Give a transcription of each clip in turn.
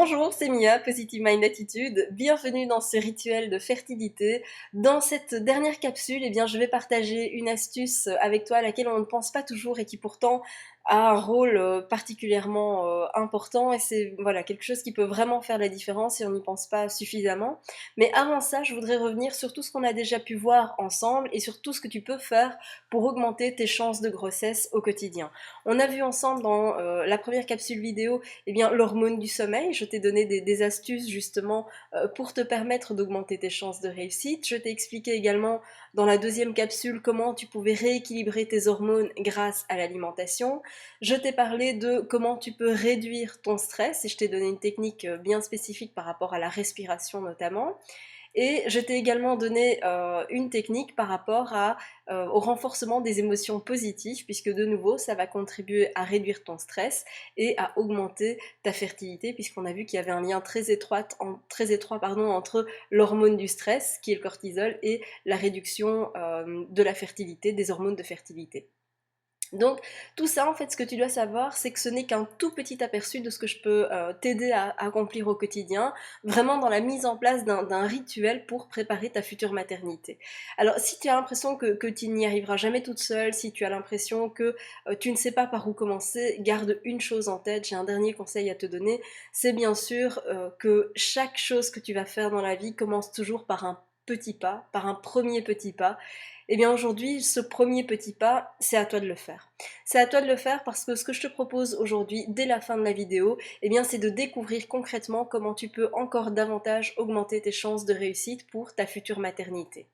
Bonjour, c'est Mia, Positive Mind Attitude. Bienvenue dans ce rituel de fertilité. Dans cette dernière capsule, je vais partager une astuce avec toi à laquelle on ne pense pas toujours et qui pourtant a un rôle particulièrement important et c'est voilà quelque chose qui peut vraiment faire la différence et on n'y pense pas suffisamment. Mais avant ça, je voudrais revenir sur tout ce qu'on a déjà pu voir ensemble et sur tout ce que tu peux faire pour augmenter tes chances de grossesse au quotidien. On a vu ensemble dans la première capsule vidéo l'hormone du sommeil. Je t'ai donné des astuces justement pour te permettre d'augmenter tes chances de réussite. Je t'ai expliqué également dans la deuxième capsule comment tu pouvais rééquilibrer tes hormones grâce à l'alimentation. Je t'ai parlé de comment tu peux réduire ton stress et je t'ai donné une technique bien spécifique par rapport à la respiration notamment. Et je t'ai également donné une technique par rapport au renforcement des émotions positives, puisque de nouveau, ça va contribuer à réduire ton stress et à augmenter ta fertilité, puisqu'on a vu qu'il y avait un lien très étroit entre l'hormone du stress, qui est le cortisol, et la réduction de la fertilité, des hormones de fertilité. Donc tout ça, en fait, ce que tu dois savoir, c'est que ce n'est qu'un tout petit aperçu de ce que je peux t'aider à accomplir au quotidien, vraiment dans la mise en place d'un rituel pour préparer ta future maternité. Alors si tu as l'impression que tu n'y arriveras jamais toute seule, si tu as l'impression que tu ne sais pas par où commencer, garde une chose en tête, j'ai un dernier conseil à te donner, c'est bien sûr que chaque chose que tu vas faire dans la vie commence toujours par un petit pas, par un premier petit pas. Eh bien aujourd'hui, ce premier petit pas, c'est à toi de le faire. C'est à toi de le faire parce que ce que je te propose aujourd'hui, dès la fin de la vidéo, c'est de découvrir concrètement comment tu peux encore davantage augmenter tes chances de réussite pour ta future maternité.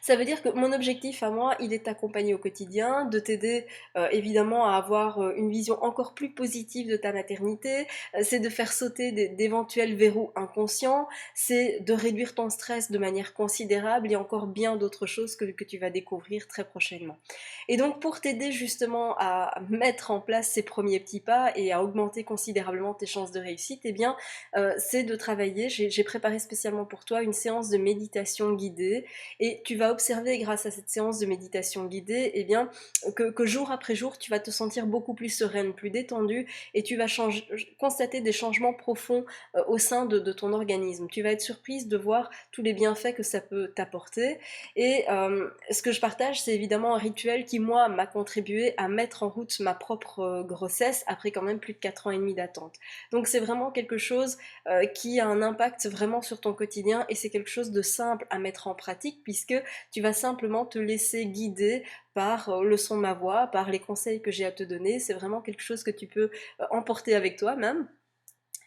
Ça veut dire que mon objectif à moi, il est d'accompagner au quotidien, de t'aider évidemment à avoir une vision encore plus positive de ta maternité, c'est de faire sauter d'éventuels verrous inconscients, c'est de réduire ton stress de manière considérable et encore bien d'autres choses que tu vas découvrir très prochainement. Et donc pour t'aider justement à mettre en place ces premiers petits pas et à augmenter considérablement tes chances de réussite, c'est de travailler, j'ai préparé spécialement pour toi une séance de méditation guidée et tu vas observer grâce à cette séance de méditation guidée que jour après jour tu vas te sentir beaucoup plus sereine, plus détendue et tu vas constater des changements profonds au sein de ton organisme. Tu vas être surprise de voir tous les bienfaits que ça peut t'apporter et ce que je partage, c'est évidemment un rituel qui moi m'a contribué à mettre en route ma propre grossesse après quand même plus de 4 ans et demi d'attente. Donc c'est vraiment quelque chose qui a un impact vraiment sur ton quotidien et c'est quelque chose de simple à mettre en pratique puisque tu vas simplement te laisser guider par le son de ma voix, par les conseils que j'ai à te donner. C'est vraiment quelque chose que tu peux emporter avec toi même.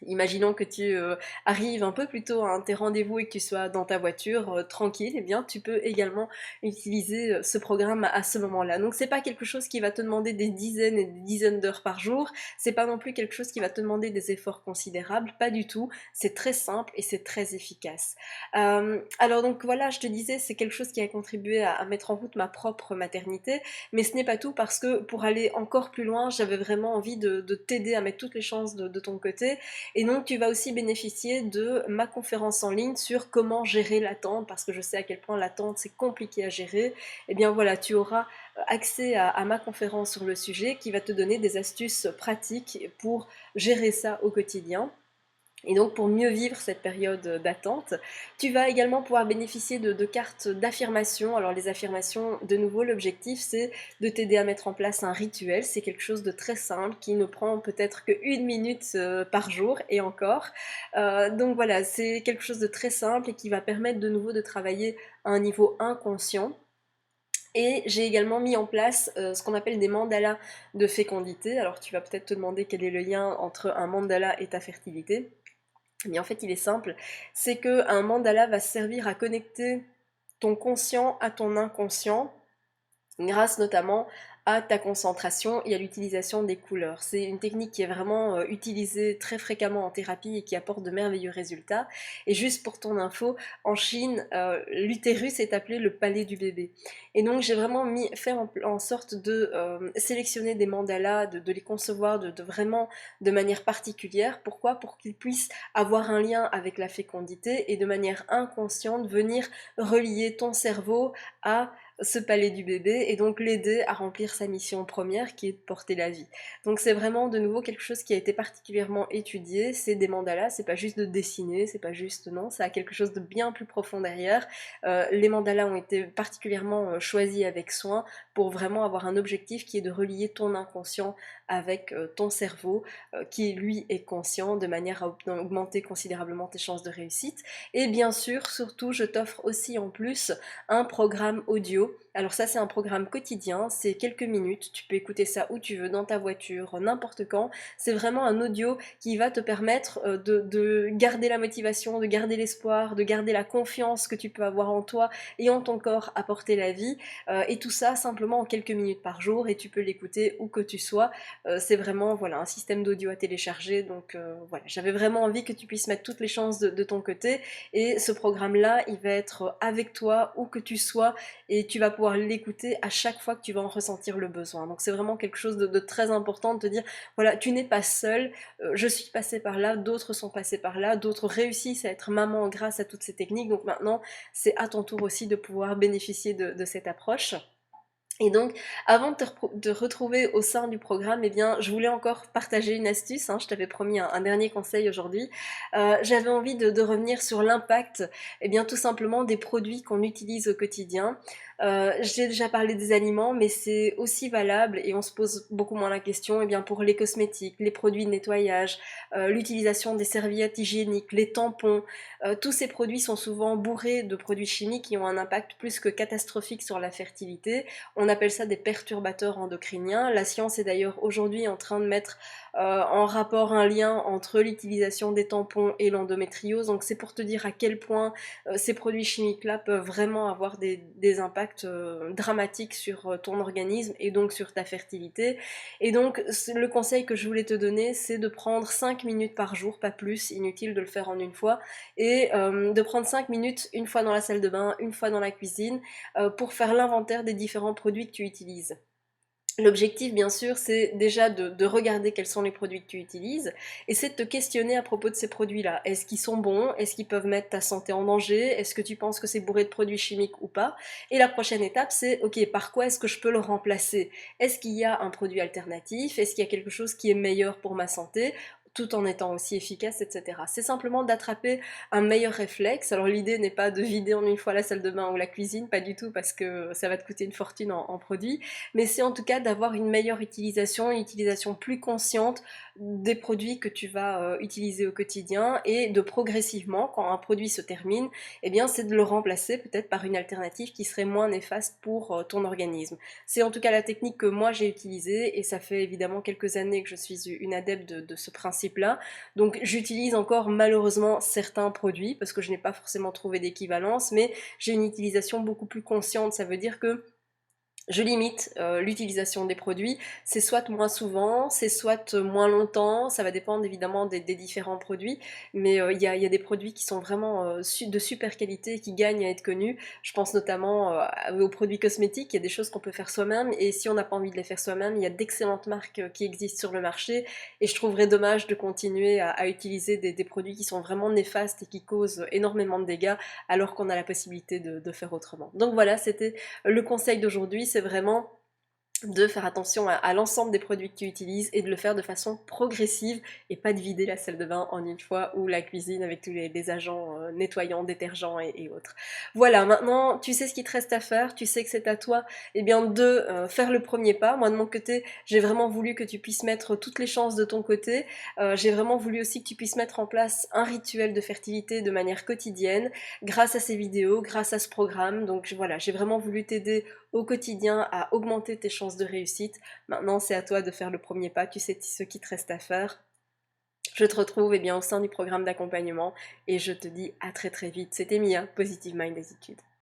Imaginons que tu arrives un peu plus tôt à tes rendez-vous et que tu sois dans ta voiture tranquille, tu peux également utiliser ce programme à ce moment-là. Donc c'est pas quelque chose qui va te demander des dizaines et des dizaines d'heures par jour, c'est pas non plus quelque chose qui va te demander des efforts considérables, pas du tout. C'est très simple et c'est très efficace. Alors donc voilà, je te disais, c'est quelque chose qui a contribué à mettre en route ma propre maternité, mais ce n'est pas tout parce que pour aller encore plus loin, j'avais vraiment envie de t'aider à mettre toutes les chances de ton côté et donc, tu vas aussi bénéficier de ma conférence en ligne sur comment gérer l'attente, parce que je sais à quel point l'attente, c'est compliqué à gérer. Eh bien voilà, tu auras accès à ma conférence sur le sujet qui va te donner des astuces pratiques pour gérer ça au quotidien. Et donc pour mieux vivre cette période d'attente, tu vas également pouvoir bénéficier de cartes d'affirmation. Alors les affirmations, de nouveau, l'objectif c'est de t'aider à mettre en place un rituel. C'est quelque chose de très simple qui ne prend peut-être qu'une minute par jour et encore. Donc voilà, c'est quelque chose de très simple et qui va permettre de nouveau de travailler à un niveau inconscient. Et j'ai également mis en place ce qu'on appelle des mandalas de fécondité. Alors tu vas peut-être te demander quel est le lien entre un mandala et ta fertilité. Mais en fait, il est simple, c'est qu'un mandala va servir à connecter ton conscient à ton inconscient grâce notamment à ta concentration et à l'utilisation des couleurs. C'est une technique qui est vraiment utilisée très fréquemment en thérapie et qui apporte de merveilleux résultats. Et juste pour ton info, en Chine, l'utérus est appelé le palais du bébé. Et donc j'ai vraiment fait en sorte de sélectionner des mandalas, de les concevoir vraiment de manière particulière. Pourquoi? Pour qu'ils puissent avoir un lien avec la fécondité et de manière inconsciente venir relier ton cerveau à ce palais du bébé et donc l'aider à remplir sa mission première qui est de porter la vie. Donc c'est vraiment de nouveau quelque chose qui a été particulièrement étudié, c'est des mandalas, c'est pas juste de dessiner, c'est pas juste non, ça a quelque chose de bien plus profond derrière. Les mandalas ont été particulièrement choisis avec soin pour vraiment avoir un objectif qui est de relier ton inconscient avec ton cerveau qui lui est conscient de manière à augmenter considérablement tes chances de réussite. Et bien sûr, surtout, je t'offre aussi en plus un programme audio. Alors ça, c'est un programme quotidien, c'est quelques minutes, tu peux écouter ça où tu veux, dans ta voiture, n'importe quand. C'est vraiment un audio qui va te permettre de garder la motivation, de garder l'espoir, de garder la confiance que tu peux avoir en toi et en ton corps à porter la vie. Et tout ça simplement en quelques minutes par jour et tu peux l'écouter où que tu sois. C'est vraiment voilà, un système d'audio à télécharger, donc voilà, j'avais vraiment envie que tu puisses mettre toutes les chances de ton côté et ce programme-là, il va être avec toi où que tu sois et tu vas pouvoir l'écouter à chaque fois que tu vas en ressentir le besoin. Donc c'est vraiment quelque chose de très important de te dire, voilà, tu n'es pas seul, je suis passée par là, d'autres sont passés par là, d'autres réussissent à être maman grâce à toutes ces techniques, donc maintenant c'est à ton tour aussi de pouvoir bénéficier de cette approche. Et donc, avant de te retrouver au sein du programme, eh bien, je voulais encore partager une astuce, hein, je t'avais promis un dernier conseil aujourd'hui. J'avais envie de revenir sur l'impact, eh bien, tout simplement des produits qu'on utilise au quotidien. J'ai déjà parlé des aliments, mais c'est aussi valable, et on se pose beaucoup moins la question, eh bien, pour les cosmétiques, les produits de nettoyage, l'utilisation des serviettes hygiéniques, les tampons. Tous ces produits sont souvent bourrés de produits chimiques qui ont un impact plus que catastrophique sur la fertilité. On appelle ça des perturbateurs endocriniens. La science est d'ailleurs aujourd'hui en train de mettre en rapport un lien entre l'utilisation des tampons et l'endométriose. Donc c'est pour te dire à quel point ces produits chimiques-là peuvent vraiment avoir des impacts dramatiques sur ton organisme et donc sur ta fertilité. Et donc le conseil que je voulais te donner, c'est de prendre 5 minutes par jour, pas plus, inutile de le faire en une fois, et de prendre 5 minutes une fois dans la salle de bain, une fois dans la cuisine, pour faire l'inventaire des différents produits que tu utilises. L'objectif, bien sûr, c'est déjà de regarder quels sont les produits que tu utilises et c'est de te questionner à propos de ces produits-là. Est-ce qu'ils sont bons? Est-ce qu'ils peuvent mettre ta santé en danger? Est-ce que tu penses que c'est bourré de produits chimiques ou pas? Et la prochaine étape, c'est, ok, par quoi est-ce que je peux le remplacer? Est-ce qu'il y a un produit alternatif? Est-ce qu'il y a quelque chose qui est meilleur pour ma santé? Tout en étant aussi efficace, etc. C'est simplement d'attraper un meilleur réflexe. Alors l'idée n'est pas de vider en une fois la salle de bain ou la cuisine, pas du tout, parce que ça va te coûter une fortune en produits, mais c'est en tout cas d'avoir une meilleure utilisation, une utilisation plus consciente des produits que tu vas utiliser au quotidien et de progressivement, quand un produit se termine, eh bien c'est de le remplacer peut-être par une alternative qui serait moins néfaste pour ton organisme. C'est en tout cas la technique que moi j'ai utilisée et ça fait évidemment quelques années que je suis une adepte de ce principe-là. Donc j'utilise encore malheureusement certains produits parce que je n'ai pas forcément trouvé d'équivalence, mais j'ai une utilisation beaucoup plus consciente. Ça veut dire que je limite l'utilisation des produits, c'est soit moins souvent, c'est soit moins longtemps, ça va dépendre évidemment des différents produits, mais y a des produits qui sont vraiment de super qualité et qui gagnent à être connus. Je pense notamment aux produits cosmétiques, il y a des choses qu'on peut faire soi-même, et si on n'a pas envie de les faire soi-même, il y a d'excellentes marques qui existent sur le marché, et je trouverais dommage de continuer à utiliser des produits qui sont vraiment néfastes et qui causent énormément de dégâts, alors qu'on a la possibilité de faire autrement. Donc voilà, c'était le conseil d'aujourd'hui, c'est vraiment de faire attention à l'ensemble des produits que tu utilises et de le faire de façon progressive et pas de vider la salle de bain en une fois ou la cuisine avec tous les agents nettoyants, détergents et autres. Voilà, maintenant tu sais ce qu'il te reste à faire, tu sais que c'est à toi eh bien, de faire le premier pas. Moi de mon côté, j'ai vraiment voulu que tu puisses mettre toutes les chances de ton côté. J'ai vraiment voulu aussi que tu puisses mettre en place un rituel de fertilité de manière quotidienne grâce à ces vidéos, grâce à ce programme. Donc voilà, j'ai vraiment voulu t'aider au quotidien à augmenter tes chances de réussite. Maintenant, c'est à toi de faire le premier pas, tu sais ce qu'il te reste à faire. Je te retrouve eh bien, au sein du programme d'accompagnement et je te dis à très très vite. C'était Mia, Positive Mind Attitude.